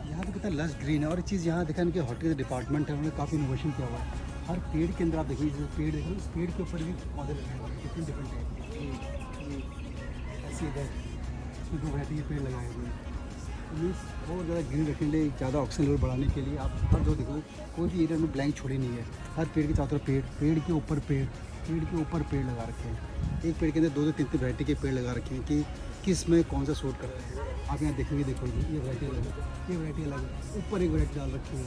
यहाँ पे कितना लश ग्रीन है। और एक चीज़ यहाँ देखा इनके होटल डिपार्टमेंट है, उन्होंने काफ़ी इनोवेशन किया हुआ है। हर पेड़ के अंदर आप देखिए, जैसे पेड़ देखो, उस पेड़ के ऊपर भी पौधे लगे हुए हैं डिफरेंट डिफरेंट टाइप के। ऐसे इधर इसमें दो वैरायटी के पेड़ लगाए हुए हैं। तो मीन्स बहुत ज़्यादा ग्रीन रखने के लिए, ज़्यादा ऑक्सीजन लेवल बढ़ाने के लिए आप हर जो देखो, कोई भी एरिया में ब्लैंक छोड़ी नहीं है। हर पेड़ के चारों तरफ पेड़, पेड़ के ऊपर पेड़, पेड़ के ऊपर पेड़ लगा रखे हैं। एक पेड़ के अंदर दो दो तीन तीन वैरायटी के पेड़ लगा रखे हैं कि किस में कौन सा सूट करता है। आप यहाँ देखेंगे, देखो ये वैरायटी अलग है, ये वैरायटी अलग है, ऊपर एक वैरायटी डाल रखी है।